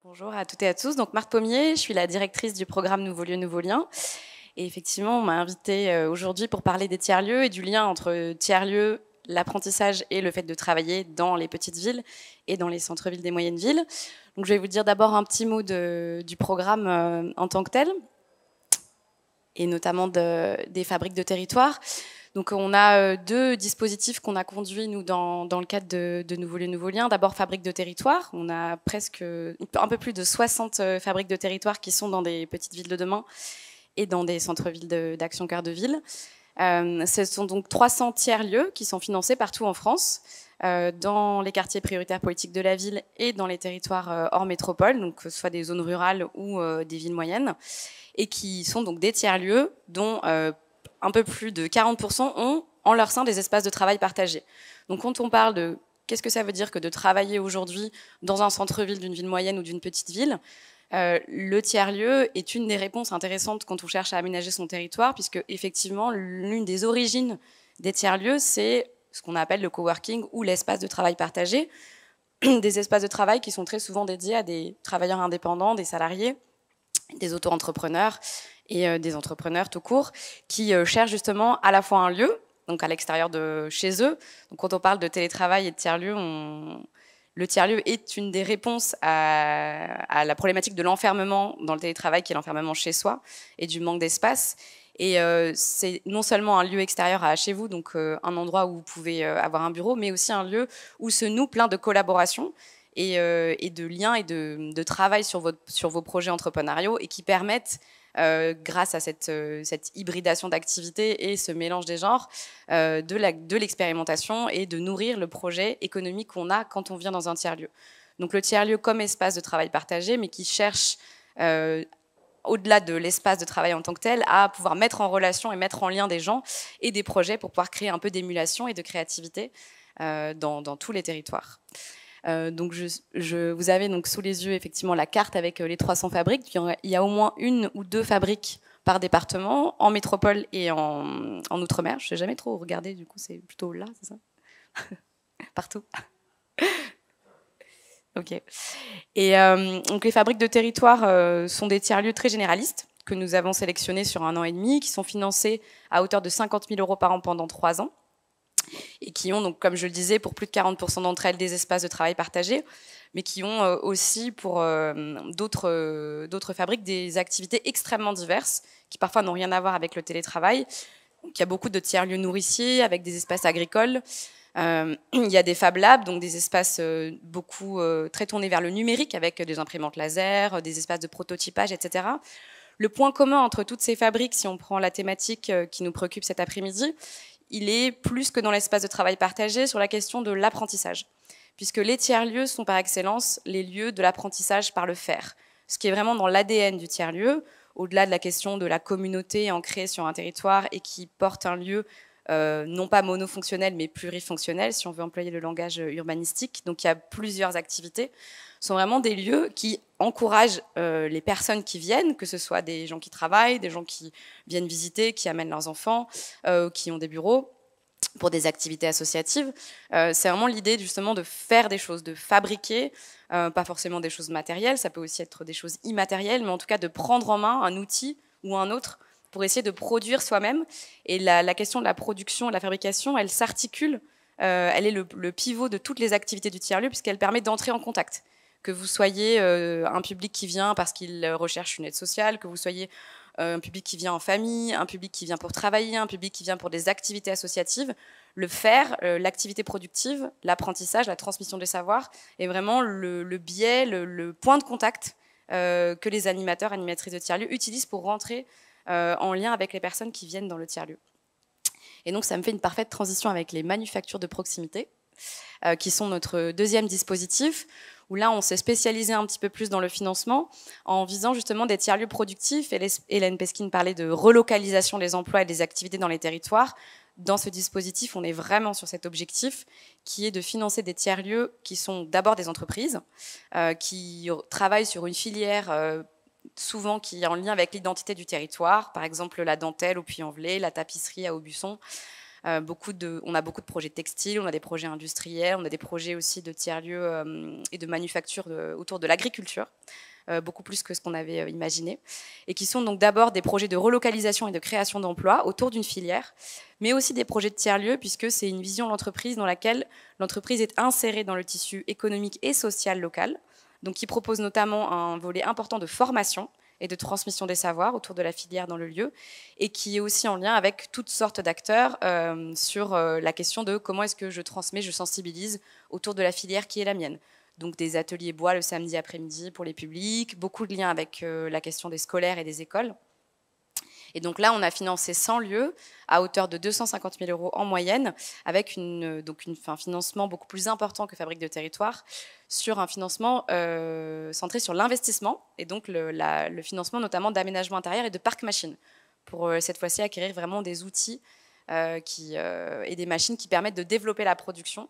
Bonjour à toutes et à tous. Donc Marthe Pommier, je suis la directrice du programme Nouveaux lieux, Nouveaux liens. Et effectivement, on m'a invitée aujourd'hui pour parler des tiers-lieux et du lien entre tiers-lieux, l'apprentissage et le fait de travailler dans les petites villes et dans les centres-villes des moyennes villes. Donc je vais vous dire d'abord un petit mot du programme en tant que tel, et notamment des fabriques de territoire. Donc on a deux dispositifs qu'on a conduits, nous, dans le cadre de Nouveaux lieux, Nouveaux liens. D'abord, fabriques de territoire. On a presque un peu plus de 60 fabriques de territoire qui sont dans des petites villes de demain et dans des centres-villes d'Action Cœur de Ville. Ce sont donc 300 tiers-lieux qui sont financés partout en France, dans les quartiers prioritaires politiques de la ville et dans les territoires hors métropole, donc que ce soit des zones rurales ou des villes moyennes, et qui sont donc des tiers-lieux dont un peu plus de 40% ont en leur sein des espaces de travail partagés. Donc quand on parle de qu'est-ce que ça veut dire que de travailler aujourd'hui dans un centre-ville d'une ville moyenne ou d'une petite ville, le tiers-lieu est une des réponses intéressantes quand on cherche à aménager son territoire, puisque effectivement, l'une des origines des tiers-lieux, c'est ce qu'on appelle le coworking ou l'espace de travail partagé, des espaces de travail qui sont très souvent dédiés à des travailleurs indépendants, des salariés, des auto-entrepreneurs et des entrepreneurs tout court, qui cherchent justement à la fois un lieu, donc à l'extérieur de chez eux. Donc quand on parle de télétravail et de tiers-lieu, le tiers-lieu est une des réponses à la problématique de l'enfermement dans le télétravail, qui est l'enfermement chez soi, et du manque d'espace. Et c'est non seulement un lieu extérieur à chez vous, donc un endroit où vous pouvez avoir un bureau, mais aussi un lieu où se noue plein de collaborations et de liens et de travail sur vos projets entrepreneuriaux, et qui permettent, grâce à cette hybridation d'activités et ce mélange des genres, de l'expérimentation et de nourrir le projet économique qu'on a quand on vient dans un tiers-lieu. Donc le tiers-lieu comme espace de travail partagé, mais qui cherche, au-delà de l'espace de travail en tant que tel, à pouvoir mettre en relation et mettre en lien des gens et des projets pour pouvoir créer un peu d'émulation et de créativité dans tous les territoires. Donc vous avez donc sous les yeux effectivement la carte avec les 300 fabriques. Il y a au moins une ou deux fabriques par département, en métropole et en outre-mer. Je ne sais jamais trop regarder, du coup c'est plutôt là, c'est ça? Partout. Ok. Et donc les fabriques de territoire sont des tiers-lieux très généralistes que nous avons sélectionnés sur 1 an et demi, qui sont financés à hauteur de 50 000 € par an pendant 3 ans, et qui ont, donc, comme je le disais, pour plus de 40% d'entre elles, des espaces de travail partagés, mais qui ont aussi pour d'autres fabriques des activités extrêmement diverses, qui parfois n'ont rien à voir avec le télétravail. Donc, il y a beaucoup de tiers-lieux nourriciers avec des espaces agricoles. Il y a des Fab Labs, donc des espaces très tournés vers le numérique, avec des imprimantes laser, des espaces de prototypage, etc. Le point commun entre toutes ces fabriques, si on prend la thématique qui nous préoccupe cet après-midi, il est plus que dans l'espace de travail partagé sur la question de l'apprentissage, puisque les tiers-lieux sont par excellence les lieux de l'apprentissage par le faire, ce qui est vraiment dans l'ADN du tiers-lieu, au-delà de la question de la communauté ancrée sur un territoire et qui porte un lieu non pas monofonctionnel mais plurifonctionnel, si on veut employer le langage urbanistique. Donc il y a plusieurs activités. Ce sont vraiment des lieux qui encouragent les personnes qui viennent, que ce soit des gens qui travaillent, des gens qui viennent visiter, qui amènent leurs enfants, qui ont des bureaux pour des activités associatives. C'est vraiment l'idée justement de faire des choses, de fabriquer, pas forcément des choses matérielles, ça peut aussi être des choses immatérielles, mais en tout cas de prendre en main un outil ou un autre pour essayer de produire soi-même. Et la question de la production, de la fabrication, elle s'articule, elle est le pivot de toutes les activités du tiers-lieu, puisqu'elle permet d'entrer en contact. Que vous soyez un public qui vient parce qu'il recherche une aide sociale, que vous soyez un public qui vient en famille, un public qui vient pour travailler, un public qui vient pour des activités associatives, le faire, l'activité productive, l'apprentissage, la transmission des savoirs est vraiment le biais, le point de contact que les animateurs, animatrices de tiers-lieu utilisent pour rentrer en lien avec les personnes qui viennent dans le tiers-lieu. Et donc ça me fait une parfaite transition avec les manufactures de proximité, qui sont notre deuxième dispositif, où là, on s'est spécialisé un petit peu plus dans le financement en visant justement des tiers-lieux productifs. Hélène Pesquine parlait de relocalisation des emplois et des activités dans les territoires. Dans ce dispositif, on est vraiment sur cet objectif qui est de financer des tiers-lieux qui sont d'abord des entreprises, qui travaillent sur une filière souvent qui est en lien avec l'identité du territoire, par exemple la dentelle au Puy-en-Velay, la tapisserie à Aubusson, On a beaucoup de projets textiles, on a des projets industriels, on a des projets aussi de tiers-lieux et de manufactures autour de l'agriculture, beaucoup plus que ce qu'on avait imaginé, et qui sont donc d'abord des projets de relocalisation et de création d'emplois autour d'une filière, mais aussi des projets de tiers-lieux, puisque c'est une vision de l'entreprise dans laquelle l'entreprise est insérée dans le tissu économique et social local, donc qui propose notamment un volet important de formation et de transmission des savoirs autour de la filière dans le lieu, et qui est aussi en lien avec toutes sortes d'acteurs sur la question de comment est-ce que je transmets, je sensibilise autour de la filière qui est la mienne. Donc des ateliers bois le samedi après-midi pour les publics, beaucoup de liens avec la question des scolaires et des écoles. Et donc là, on a financé 100 lieux à hauteur de 250 000 € en moyenne, avec un financement beaucoup plus important que Fabrique de Territoire, sur un financement centré sur l'investissement, et donc le financement notamment d'aménagement intérieur et de parcs machines, pour cette fois-ci acquérir vraiment des outils et des machines qui permettent de développer la production,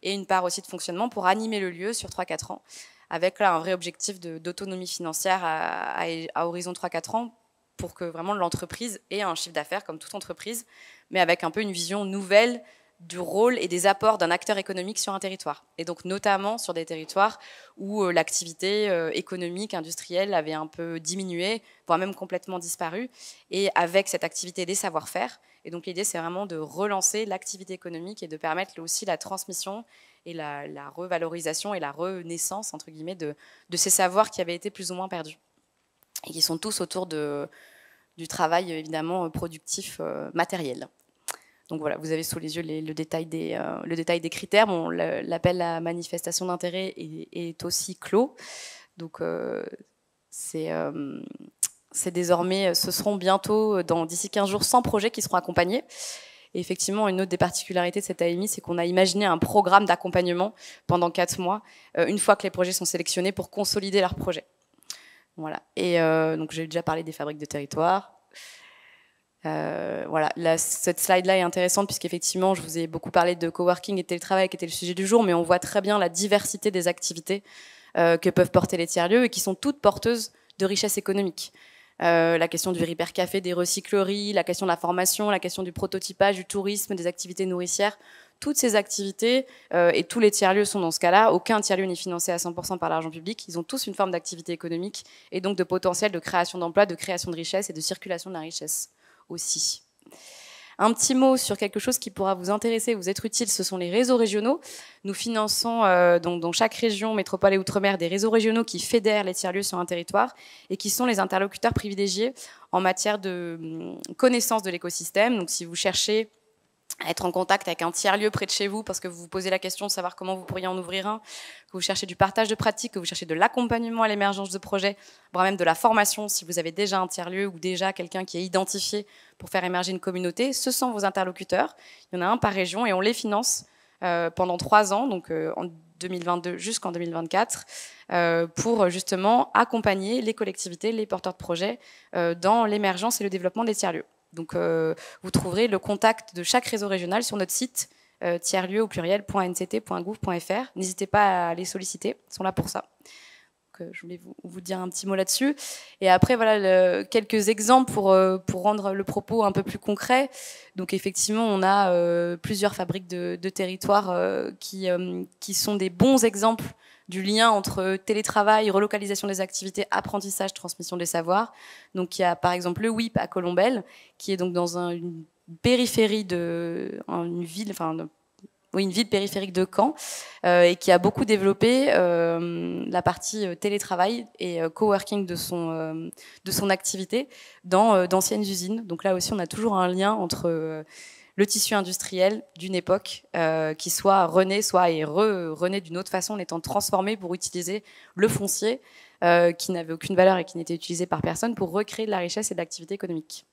et une part aussi de fonctionnement pour animer le lieu sur 3-4 ans, avec là un vrai objectif d'autonomie financière à horizon 3-4 ans, pour que vraiment l'entreprise ait un chiffre d'affaires comme toute entreprise, mais avec un peu une vision nouvelle du rôle et des apports d'un acteur économique sur un territoire. Et donc notamment sur des territoires où l'activité économique, industrielle avait un peu diminué, voire même complètement disparu, et avec cette activité des savoir-faire. Et donc l'idée, c'est vraiment de relancer l'activité économique et de permettre aussi la transmission et la revalorisation et la renaissance, entre guillemets, de ces savoirs qui avaient été plus ou moins perdus, et qui sont tous autour du travail évidemment productif matériel. Donc voilà, vous avez sous les yeux le détail des critères. Bon, l'appel à manifestation d'intérêt est aussi clos. Donc c'est désormais, ce seront bientôt, d'ici 15 jours, 100 projets qui seront accompagnés. Et effectivement, une autre des particularités de cette AMI, c'est qu'on a imaginé un programme d'accompagnement pendant 4 mois, une fois que les projets sont sélectionnés, pour consolider leurs projets. Voilà. Et donc j'ai déjà parlé des fabriques de territoire. Voilà, cette slide-là est intéressante puisqu'effectivement, je vous ai beaucoup parlé de coworking et de télétravail qui était le sujet du jour, mais on voit très bien la diversité des activités que peuvent porter les tiers-lieux et qui sont toutes porteuses de richesse économique. La question du Repair Café, des recycleries, la question de la formation, la question du prototypage, du tourisme, des activités nourricières, toutes ces activités, et tous les tiers-lieux sont dans ce cas-là. Aucun tiers-lieu n'est financé à 100% par l'argent public. Ils ont tous une forme d'activité économique et donc de potentiel de création d'emplois, de création de richesse et de circulation de la richesse aussi. Un petit mot sur quelque chose qui pourra vous intéresser, vous être utile, ce sont les réseaux régionaux. Nous finançons donc dans chaque région, métropole et outre-mer, des réseaux régionaux qui fédèrent les tiers-lieux sur un territoire et qui sont les interlocuteurs privilégiés en matière de connaissance de l'écosystème. Donc si vous cherchez à être en contact avec un tiers-lieu près de chez vous parce que vous vous posez la question de savoir comment vous pourriez en ouvrir un, que vous cherchez du partage de pratiques, que vous cherchez de l'accompagnement à l'émergence de projets, voire même de la formation si vous avez déjà un tiers-lieu ou déjà quelqu'un qui est identifié pour faire émerger une communauté, ce sont vos interlocuteurs. Il y en a un par région et on les finance pendant 3 ans, donc en 2022 jusqu'en 2024, pour justement accompagner les collectivités, les porteurs de projets dans l'émergence et le développement des tiers-lieux. Donc, vous trouverez le contact de chaque réseau régional sur notre site tiers-lieu au pluriel.nct.gouv.fr. N'hésitez pas à les solliciter, ils sont là pour ça. Donc, je voulais vous dire un petit mot là-dessus. Et après, voilà quelques exemples pour rendre le propos un peu plus concret. Donc, effectivement, on a plusieurs fabriques de territoires qui sont des bons exemples du lien entre télétravail, relocalisation des activités, apprentissage, transmission des savoirs. Donc il y a par exemple le WIP à Colombelles, qui est donc dans une périphérie une ville périphérique de Caen, et qui a beaucoup développé la partie télétravail et coworking de son activité dans d'anciennes usines. Donc là aussi, on a toujours un lien entre le tissu industriel d'une époque qui soit renaît, renaît d'une autre façon en étant transformé pour utiliser le foncier qui n'avait aucune valeur et qui n'était utilisé par personne pour recréer de la richesse et de l'activité économique.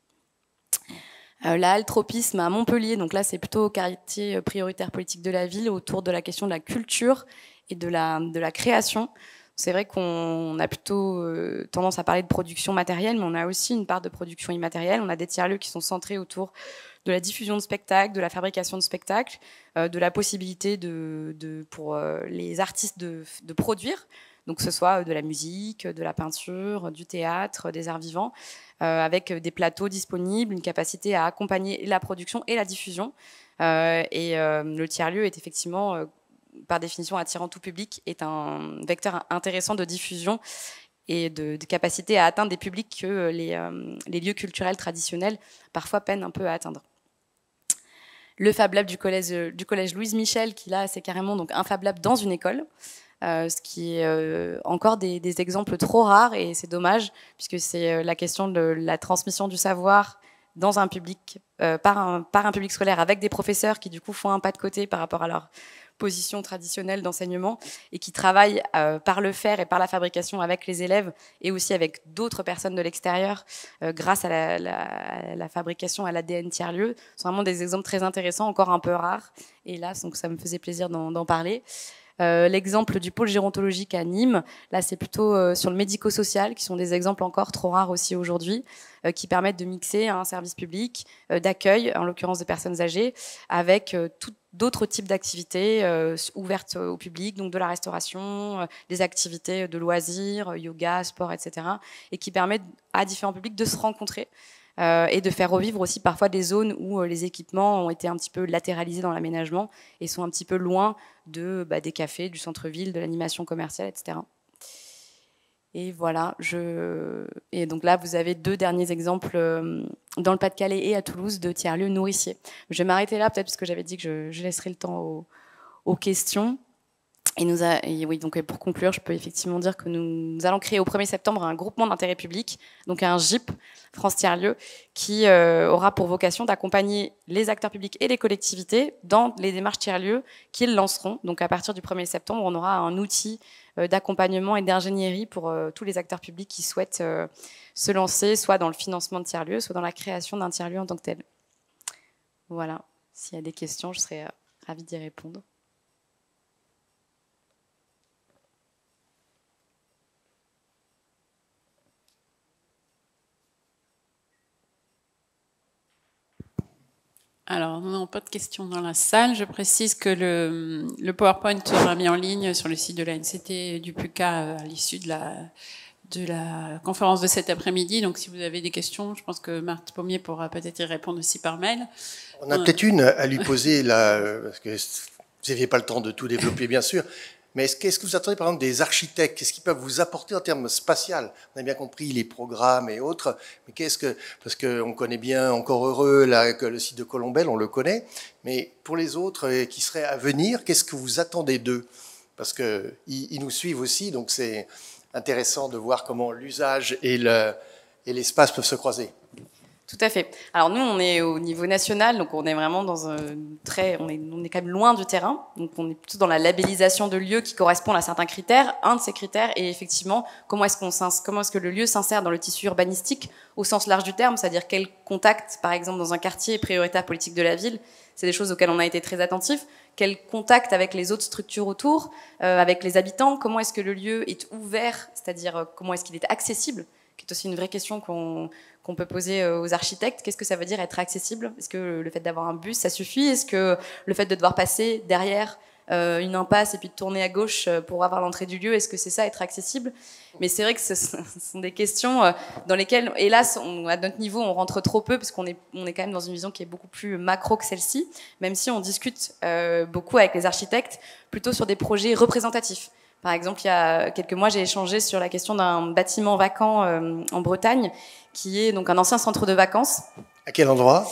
La halle Tropisme à Montpellier, donc là c'est plutôt au quartier prioritaire politique de la ville autour de la question de la culture et de la création. C'est vrai qu'on a plutôt tendance à parler de production matérielle, mais on a aussi une part de production immatérielle. On a des tiers-lieux qui sont centrés autour de la diffusion de spectacles, de la fabrication de spectacles, de la possibilité pour les artistes de produire. donc que ce soit de la musique, de la peinture, du théâtre, des arts vivants, avec des plateaux disponibles, une capacité à accompagner la production et la diffusion. Le tiers-lieu est effectivement, par définition, attirant tout public, est un vecteur intéressant de diffusion et de capacité à atteindre des publics que les lieux culturels traditionnels parfois peinent un peu à atteindre. Le Fab Lab du collège Louise Michel, qui là, c'est carrément donc un Fab Lab dans une école, ce qui est encore des exemples trop rares, et c'est dommage, puisque c'est la question de la transmission du savoir dans un public, par un public scolaire, avec des professeurs qui du coup font un pas de côté par rapport à leur position traditionnelle d'enseignement, et qui travaillent par le faire et par la fabrication avec les élèves et aussi avec d'autres personnes de l'extérieur grâce à la fabrication à l'ADN tiers-lieu. Ce sont vraiment des exemples très intéressants, encore un peu rares, et là donc ça me faisait plaisir d'en parler. L'exemple du pôle gérontologique à Nîmes, là c'est plutôt sur le médico-social, qui sont des exemples encore trop rares aussi aujourd'hui, qui permettent de mixer un service public d'accueil, en l'occurrence de personnes âgées, avec d'autres types d'activités ouvertes au public, donc de la restauration, des activités de loisirs, yoga, sport, etc., et qui permettent à différents publics de se rencontrer et de faire revivre aussi parfois des zones où les équipements ont été un petit peu latéralisés dans l'aménagement et sont un petit peu loin des cafés, du centre-ville, de l'animation commerciale, etc. Et voilà, et donc là, vous avez 2 derniers exemples dans le Pas-de-Calais et à Toulouse de tiers-lieux nourriciers. Je vais m'arrêter là, peut-être, parce que j'avais dit que je laisserai le temps aux questions. Et oui, donc pour conclure, je peux effectivement dire que nous allons créer au 1er septembre un groupement d'intérêt public, donc un GIP, France Tiers-Lieux, qui aura pour vocation d'accompagner les acteurs publics et les collectivités dans les démarches tiers-lieux qu'ils lanceront. Donc à partir du 1er septembre, on aura un outil d'accompagnement et d'ingénierie pour tous les acteurs publics qui souhaitent se lancer, soit dans le financement de tiers-lieux, soit dans la création d'un tiers-lieu en tant que tel. Voilà, s'il y a des questions, je serais ravie d'y répondre. Alors, non, pas de questions dans la salle. Je précise que le PowerPoint sera mis en ligne sur le site de l'ANCT du PUCA à l'issue de la conférence de cet après-midi. Donc, si vous avez des questions, je pense que Marthe Pommier pourra peut-être y répondre aussi par mail. On a peut-être une à lui poser, là, parce que vous n'aviez pas le temps de tout développer, bien sûr. Mais qu'est-ce que vous attendez, par exemple, des architectes? Qu'est-ce qu'ils peuvent vous apporter en termes spatial? On a bien compris les programmes et autres, mais parce qu'on connaît bien, encore heureux, là, que le site de Colombelle, on le connaît, mais pour les autres qui seraient à venir, qu'est-ce que vous attendez d'eux? Parce qu'ils nous suivent aussi, donc c'est intéressant de voir comment l'usage et l'espace peuvent se croiser. Tout à fait. Alors nous, on est au niveau national, donc on est vraiment on est quand même loin du terrain. Donc on est plutôt dans la labellisation de lieux qui correspondent à certains critères. Un de ces critères est effectivement comment est-ce que le lieu s'insère dans le tissu urbanistique au sens large du terme, c'est-à-dire quel contact, par exemple, dans un quartier prioritaire politique de la ville. C'est des choses auxquelles on a été très attentifs. Quel contact avec les autres structures autour, avec les habitants. Comment est-ce que le lieu est ouvert, c'est-à-dire comment est-ce qu'il est accessible, qui est aussi une vraie question qu'on peut poser aux architectes. Qu'est-ce que ça veut dire être accessible? Est-ce que le fait d'avoir un bus, ça suffit? Est-ce que le fait de devoir passer derrière une impasse et puis de tourner à gauche pour avoir l'entrée du lieu, est-ce que c'est ça, être accessible? Mais c'est vrai que ce sont des questions dans lesquelles, hélas, à notre niveau, on rentre trop peu, parce qu'on est quand même dans une vision qui est beaucoup plus macro que celle-ci, même si on discute beaucoup avec les architectes, plutôt sur des projets représentatifs. Par exemple, il y a quelques mois, j'ai échangé sur la question d'un bâtiment vacant en Bretagne, qui est donc un ancien centre de vacances. À quel endroit?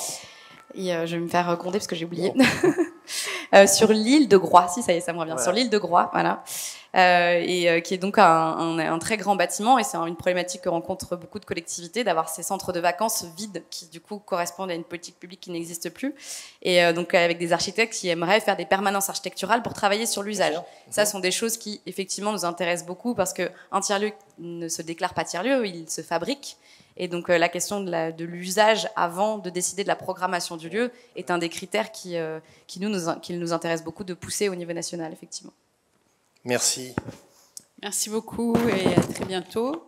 Et je vais me faire compter parce que j'ai oublié. Sur l'île de Groix, si ça y est, ça me revient. Voilà. Sur l'île de Groix, voilà. Qui est donc un très grand bâtiment, et c'est une problématique que rencontrent beaucoup de collectivités, d'avoir ces centres de vacances vides qui du coup correspondent à une politique publique qui n'existe plus, et donc avec des architectes qui aimeraient faire des permanences architecturales pour travailler sur l'usage. Ça sont des choses qui effectivement nous intéressent beaucoup, parce qu'un tiers-lieu ne se déclare pas tiers-lieu, il se fabrique. Et donc la question de l'usage avant de décider de la programmation du lieu est un des critères qui nous intéresse beaucoup de pousser au niveau national, effectivement. Merci. Merci beaucoup et à très bientôt.